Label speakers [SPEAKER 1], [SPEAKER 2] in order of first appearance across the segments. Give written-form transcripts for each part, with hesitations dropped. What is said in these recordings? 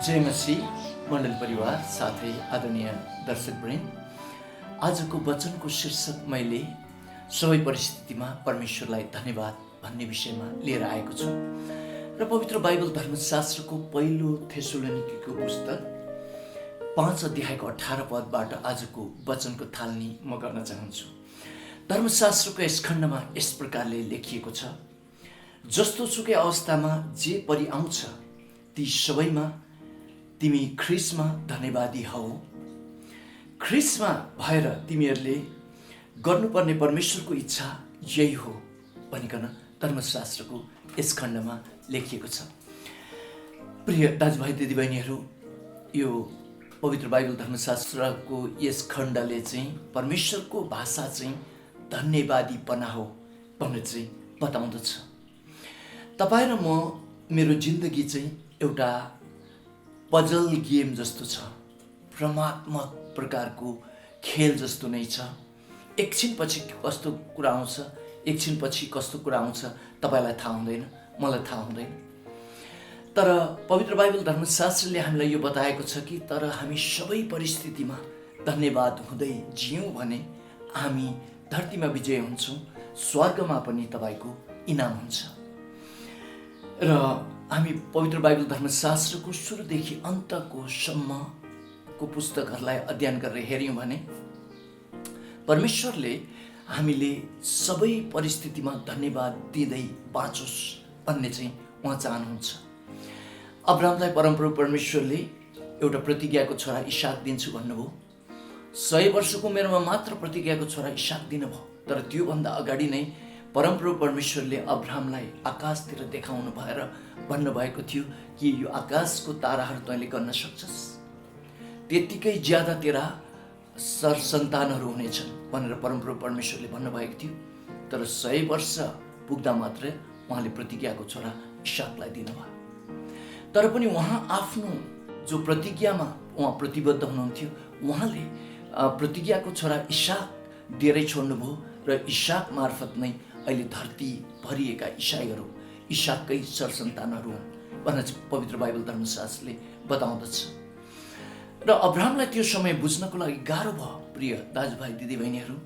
[SPEAKER 1] जय मसीह मण्डल परिवार साथै आदरणीय दर्शकवृन्द, आजको वचनको शीर्षक मैले सबै परिस्थितिमा परमेश्वरलाई धन्यवाद भन्ने विषयमा लिएर आएको छु र पवित्र बाइबल धर्मशास्त्रको पहिलो थेसलोनिकीको पुस्तक 5 अध्यायको 18 पदबाट आजको वचनको थालनी म गर्न चाहन्छु। धर्मशास्त्रको यस खण्डमा यस प्रकारले लेखिएको छ, जस्तो सुकै अवस्थामा जे परिआउँछ ती सबैमा तिमी ख्रिस्टमा धन्यवादी हौ। ख्रिस्टमा भएर तिमीहरूले गर्नुपर्ने परमेश्वरको इच्छा यही हो भनिकन धर्मशास्त्रको यस खण्डमा लेखिएको छ। प्रिय दाजुभाइ दिदीबहिनीहरू, यो पवित्र बाइबल धर्मशास्त्रको यस खण्डले चाहिँ परमेश्वरको भाषा चाहिँ धन्यवादीपना हो भनेर चाहिँ बताउँदछ। तपाईँ र म मेरो जिन्दगी चाहिँ एउटा पजल गेम जस्तो छ, भ्रमात्मक प्रकारको खेल जस्तो नै छ। एकछिनपछि कस्तो कुरा आउँछ, एकछिनपछि कस्तो कुरा आउँछ तपाईँलाई थाहा हुँदैन, मलाई थाहा हुँदैन। तर पवित्र बाइबल धर्मशास्त्रले हामीलाई यो बताएको छ कि तर हामी सबै परिस्थितिमा धन्यवाद हुँदै जियौँ भने हामी धरतीमा विजय हुन्छौँ, स्वर्गमा पनि तपाईँको इनाम हुन्छ। र हामी पवित्र बाइबल धर्मशास्त्रको सुरुदेखि अन्तको सम्मको पुस्तकहरूलाई अध्ययन गरेर हेऱ्यौँ भने परमेश्वरले हामीले सबै परिस्थितिमा धन्यवाद दिँदै बाँचोस् भन्ने चाहिँ उहाँ चाहनुहुन्छ। अब्राहमलाई परमप्रभु परमेश्वरले एउटा प्रतिज्ञाको छोरा इसाक दिन्छु भन्नुभयो। 100 वर्षको उमेरमा मात्र प्रतिज्ञाको छोरा इसाक दिनुभयो। तर त्योभन्दा अगाडि नै परमप्रभु परमेश्वरले अब्राहमलाई आकाशतिर देखाउनु भएर भन्नुभएको थियो कि यो आकाशको ताराहरू तैँले गर्न सक्छस्, त्यत्तिकै ज्यादा तेरा सरसन्तानहरू हुनेछन् भनेर परमप्रभु परमेश्वरले भन्नुभएको थियो। तर 100 वर्ष पुग्दा मात्रै उहाँले प्रतिज्ञाको छोरा इसाकलाई दिनुभयो। तर पनि उहाँ आफ्नो जो प्रतिज्ञामा उहाँ प्रतिबद्ध हुनुहुन्थ्यो, उहाँले प्रतिज्ञाको छोरा इसाक दिएरै छोड्नुभयो र इसाक मार्फत नै अहिले धरती भरिएका इसाईहरू इसाककै सरसन्तानहरू हुन् भनेर पवित्र बाइबल धर्मशास्त्रले बताउँदछ। र अब्राहमलाई त्यो समय बुझ्नको लागि गाह्रो भयो प्रिय दाजुभाइ दिदीबहिनीहरू,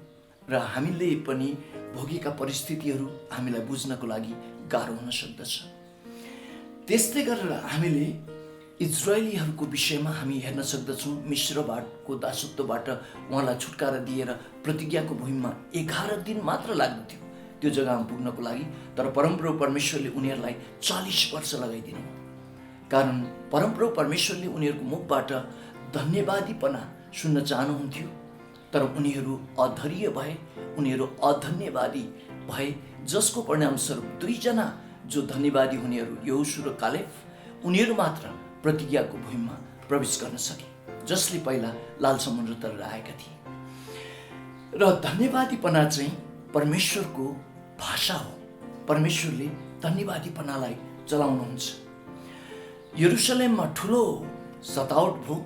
[SPEAKER 1] र हामीले पनि भोगेका परिस्थितिहरू हामीलाई बुझ्नको लागि गाह्रो हुन सक्दछ। त्यस्तै गरेर हामीले इजरायलीहरूको विषयमा हामी हेर्न सक्दछौँ। मिश्रको दासत्वबाट उहाँलाई छुटकारा दिएर प्रतिज्ञाको भूमिमा 11 दिन मात्र लाग्दथ्यो त्यो जग्गामा पुग्नको लागि। तर परमप्रभु परमेश्वरले उनीहरूलाई 40 वर्ष लगाइदिनु, कारण परमप्रभु परमेश्वरले उनीहरूको मुखबाट धन्यवादीपना सुन्न चाहनुहुन्थ्यो। तर उनीहरू अधर्य भए, उनीहरू अधन्यवादी भए, जसको परिणामस्वरूप 2 जना जो धन्यवादी हुनेहरू यहोशू र कालेब, उनीहरू मात्र प्रतिज्ञाको भूमिमा प्रवेश गर्न सके, जसले पहिला लाल समुद्र तरेर आएका थिए। र धन्यवादीपना चाहिँ परमेश्वरको भाषा हो। परमेश्वरले धन्यवादीपनालाई चलाउनुहुन्छ। यरुसलेममा ठुलो सतावट भयो।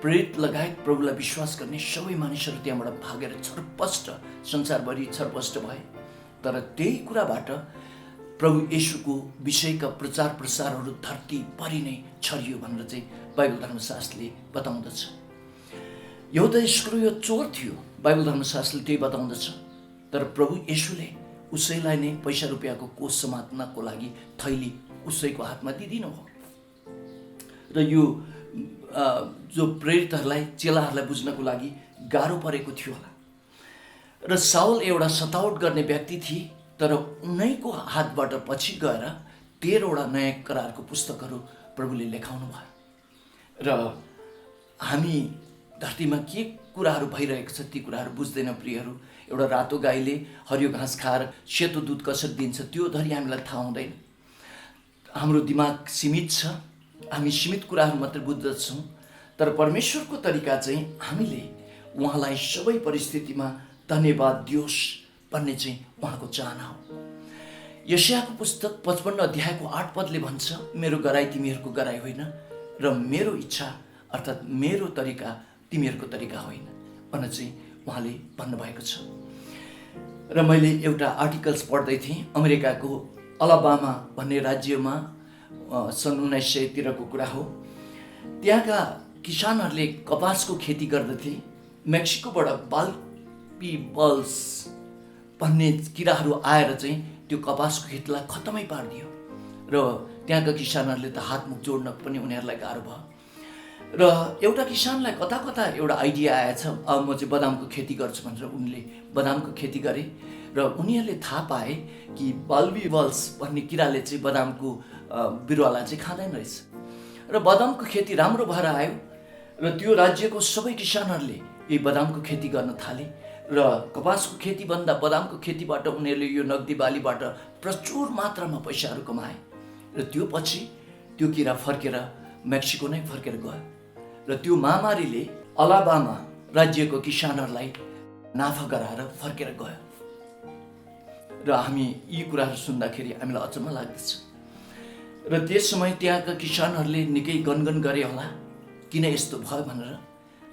[SPEAKER 1] प्रेरित लगायत प्रभुलाई विश्वास गर्ने सबै मानिसहरू त्यहाँबाट भागेर छरपष्ट, संसारभरि छरपष्ट भए। तर त्यही कुराबाट प्रभु येशूको विषयका प्रचार प्रसारहरू धरतीभरि नै छरियो भनेर चाहिँ बाइबल धर्मशास्त्रले बताउँदछ। यहुदा इस्करियोत चोर थियो, बाइबल धर्मशास्त्रले त्यही बताउँदछ। तर प्रभु येशूले उसैलाई नै पैसा रुपियाँको कोष समात्नको लागि थैली उसैको हातमा दिइदिनु भयो। र यो जो प्रेरितहरूलाई, चेलाहरूलाई बुझ्नको लागि गाह्रो परेको थियो होला। र साउल एउटा सतावट गर्ने व्यक्ति थिए, तर उनैको हातबाट पछि गएर 13 वटा नयाँ करारको पुस्तकहरू प्रभुले लेखाउनु भयो। र हामी धरतीमा के कुराहरू भइरहेको छ ती कुराहरू बुझ्दैन प्रियहरू। एउटा रातो गाईले हरियो घाँस खाएर सेतो दुध कसरी दिन्छ त्यो धरि हामीलाई थाहा हुँदैन। हाम्रो दिमाग सीमित छ, हामी सीमित कुराहरू मात्रै बुझ्दछौँ। तर परमेश्वरको तरिका चाहिँ हामीले उहाँलाई सबै परिस्थितिमा धन्यवाद दियोस् भन्ने चाहिँ उहाँको चाहना हो। यशायाको पुस्तक 55 अध्यायको 8 पदले भन्छ, मेरो गराई तिमीहरूको गराई होइन र मेरो इच्छा अर्थात् मेरो तरिका तिमीहरूको तरिका होइन भनेर चाहिँ उहाँले भन्नुभएको छ। र मैले एउटा आर्टिकल्स पढ्दै थिएँ। अमेरिकाको अलाबामा भन्ने राज्यमा सन् 1900 तिरको कुरा हो। त्यहाँका किसानहरूले कपासको खेती गर्दथे। मेक्सिकोबाट बाल्बी बल्स भन्ने किराहरू आएर चाहिँ त्यो कपासको खेतलाई खत्तमै पारिदियो र त्यहाँका किसानहरूले त हातमुख जोड्न पनि उनीहरूलाई गाह्रो भयो। र एउटा किसानलाई कता कता एउटा आइडिया आएछ, अब म चाहिँ बदामको खेती गर्छु भनेर उनले बदामको खेती गरे र उनीहरूले थाहा पाए कि बाल्बी बल्स भन्ने किराले चाहिँ बदामको बिरुवालाई चाहिँ खाँदैन रहेछ र बदामको खेती राम्रो भएर आयो र त्यो राज्यको सबै किसानहरूले यही बदामको खेती गर्न थाले र कपासको खेतीभन्दा बदामको खेतीबाट उनीहरूले यो नगदी बालीबाट प्रचुर मात्रामा पैसाहरू कमाए र त्यो पछि त्यो किरा फर्केर मेक्सिको नै फर्केर गयो र त्यो महामारीले अलाबामा राज्यको किसानहरूलाई नाफा गराएर फर्केर गयो र हामी यी कुराहरू सुन्दाखेरि हामीलाई अचम्म लाग्दछ र त्यस समय त्यहाँका किसानहरूले निकै गनगन गरे होला किन यस्तो भयो भनेर।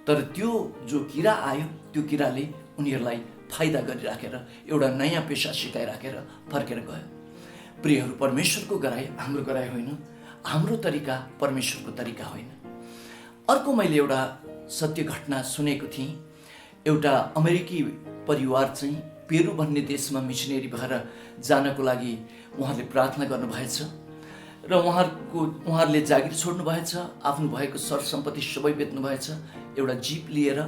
[SPEAKER 1] तर त्यो जो किरा आयो त्यो किराले उनीहरूलाई फाइदा गरिराखेर एउटा नयाँ पेसा सिकाइराखेर फर्केर गयो। प्रियहरू, परमेश्वरको गराई हाम्रो गराई होइन, हाम्रो तरिका परमेश्वरको तरिका होइन। अर्को मैले एउटा सत्य घटना सुनेको थिएँ। एउटा अमेरिकी परिवार चाहिँ पेरु भन्ने देशमा मिसनरी भएर जानको लागि उहाँले प्रार्थना गर्नुभएछ र उहाँहरूले जागिर छोड्नु भएछ, आफ्नो भएको सरसम्पत्ति सबै बेच्नु भएछ, एउटा जिप लिएर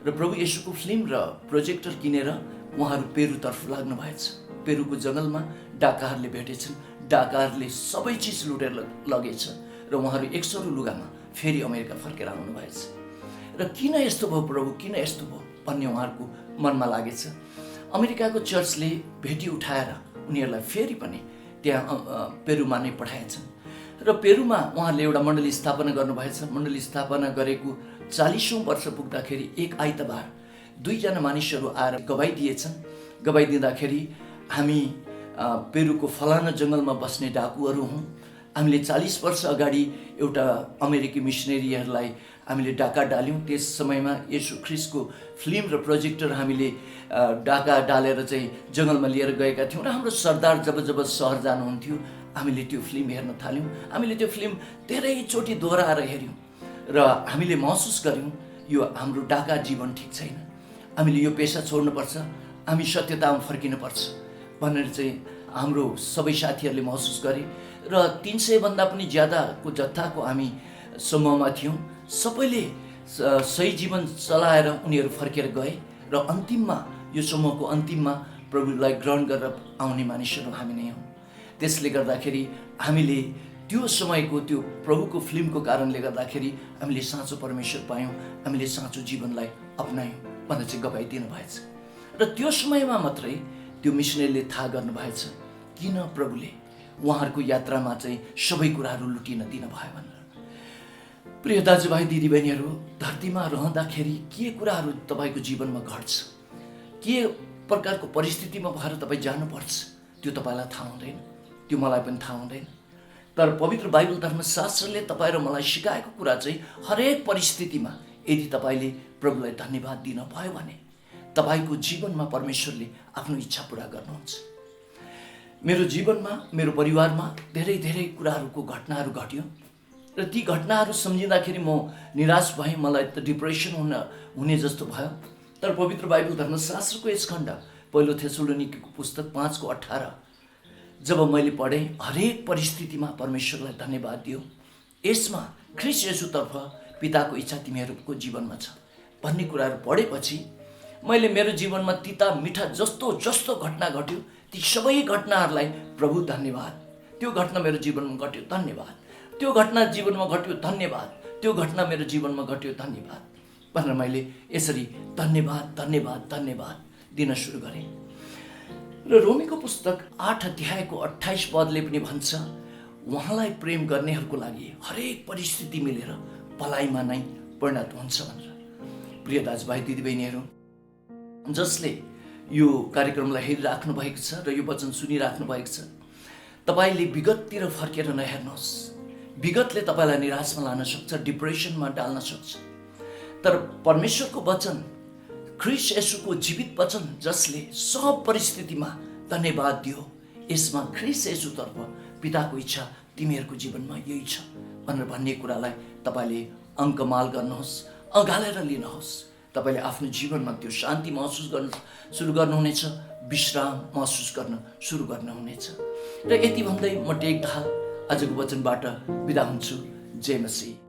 [SPEAKER 1] र प्रभु येशूको फिल्म र प्रोजेक्टर किनेर उहाँहरू पेरुतर्फ लाग्नु भएछ। पेरुको जङ्गलमा डाकाहरूले भेटेछन्, डाकाहरूले सबै चिज लुटेर लगेछ र उहाँहरू 100 लुगामा फेरि अमेरिका फर्केर आउनु भएछ र किन यस्तो भयो प्रभु, किन यस्तो भयो भन्ने उहाँहरूको मनमा लागेछ। अमेरिकाको चर्चले भेटी उठाएर उनीहरूलाई फेरि पनि त्यहाँ पेरुमा नै पठाएछन् र पेरुमा उहाँहरूले एउटा मण्डली स्थापना गर्नुभएछ। मण्डली स्थापना गरेको 40औं वर्ष पुग्दाखेरि एक आइतबार 2 जना मानिसहरू आएर गवाई दिएछन्। गवाई दिँदाखेरि हामी पेरुको फलाना जङ्गलमा बस्ने डाकुहरू हौँ, हामीले 40 वर्ष अगाडि एउटा अमेरिकी मिसनरीहरूलाई हामीले डाका डाल्यौँ। त्यस समयमा येशू ख्रिस्टको फिल्म र प्रोजेक्टर हामीले डाका डालेर चाहिँ जङ्गलमा लिएर गएका थियौँ र हाम्रो सरदार जब सहर जानुहुन्थ्यो हामीले त्यो फिल्म हेर्न थाल्यौँ। हामीले त्यो फिल्म धेरैचोटि दोहोऱ्याएर हेऱ्यौँ र हामीले महसुस गऱ्यौँ यो हाम्रो डाका जीवन ठिक छैन, हामीले यो पेसा छोड्नुपर्छ, हामी सत्यतामा फर्किनुपर्छ भनेर चाहिँ हाम्रो सबै साथीहरूले महसुस गरे र 300 भन्दा पनि ज्यादाको जत्थाको हामी समूहमा थियौँ। सबैले सही जीवन चलाएर उनीहरू फर्केर गए र अन्तिममा यो समूहको अन्तिममा प्रभुलाई ग्रहण गरेर आउने मानिसहरू हामी नै हौँ। त्यसले गर्दाखेरि हामीले त्यो समयको त्यो प्रभुको फिल्मको कारणले गर्दाखेरि हामीले साँचो परमेश्वर पायौँ, हामीले साँचो जीवनलाई अपनायौँ भनेर चाहिँ गवाई दिनुभएछ र त्यो समयमा मात्रै त्यो मिसनरीले थाहा गर्नुभएछ किन प्रभुले उहाँहरूको यात्रामा चाहिँ सबै कुराहरू लुटिन दिन भयो भनेर। प्रिय दाजुभाइ दिदीबहिनीहरू, धरतीमा रहँदाखेरि के कुराहरू तपाईँको जीवनमा घट्छ, के प्रकारको परिस्थितिमा भएर तपाईँ जानुपर्छ त्यो तपाईँलाई थाहा हुँदैन, त्यो मलाई पनि थाहा हुँदैन। तर पवित्र बाइबल धर्मशास्त्रले तपाईँ र मलाई सिकाएको कुरा चाहिँ हरेक परिस्थितिमा यदि तपाईँले प्रभुलाई धन्यवाद दिन भयो भने तपाईँको जीवनमा परमेश्वरले आफ्नो इच्छा पुरा गर्नुहुन्छ। मेरो जीवनमा, मेरो परिवारमा धेरै कुराहरूको घटनाहरू घट्यो र ती घटनाहरू सम्झिँदाखेरि म निराश भएँ, मलाई त डिप्रेसन हुने जस्तो भयो। तर पवित्र बाइबल धर्मशास्त्रको यस खण्ड 1 थेसलोनिकेको पुस्तक 5:18 जब मैले पढेँ, हरेक परिस्थितिमा परमेश्वरलाई धन्यवाद दियो, यसमा ख्रिस्ट येशूतर्फ पिताको इच्छा तिमीहरूको जीवनमा छ भन्ने कुराहरू पढेपछि मैले मेरो जीवनमा तिता मिठा जस्तो घटना घट्यो ती सबै घटनाहरूलाई प्रभु धन्यवाद, त्यो घटना मेरो जीवनमा घट्यो धन्यवाद, त्यो घटना जीवनमा घट्यो धन्यवाद, त्यो घटना मेरो जीवनमा घट्यो धन्यवाद भनेर मैले यसरी धन्यवाद दिन सुरु गरेँ। र रोमीको पुस्तक 8 अध्यायको 28 पदले पनि भन्छ, उहाँलाई प्रेम गर्नेहरूको लागि हरेक परिस्थिति मिलेर भलाइमा नै परिणत हुन्छ भनेर। प्रिय दाजुभाइ दिदीबहिनीहरू, जसले यो कार्यक्रमलाई हेरिराख्नु भएको छ र यो वचन सुनिराख्नु भएको छ, तपाईँले विगततिर फर्केर नहेर्नुहोस्। विगतले तपाईँलाई निराशमा लान सक्छ, डिप्रेसनमा डाल्न सक्छ। तर परमेश्वरको वचन, ख्रिस्ट येशूको जीवित वचन जसले सब परिस्थितिमा धन्यवाद दियो, यसमा ख्रिस्ट येशूतर्फ पिताको इच्छा तिमीहरूको जीवनमा यही छ भनेर भन्ने कुरालाई तपाईँले अङ्कमाल गर्नुहोस्, अँगालेर लिनुहोस्। तपाईँले आफ्नो जीवनमा त्यो शान्ति महसुस गर्न सुरु गर्नुहुनेछ, विश्राम महसुस गर्न सुरु गर्नुहुनेछ। र यति भन्दै म टेक दाहाल आजको वचनबाट बिदा हुन्छु। जय मसीह।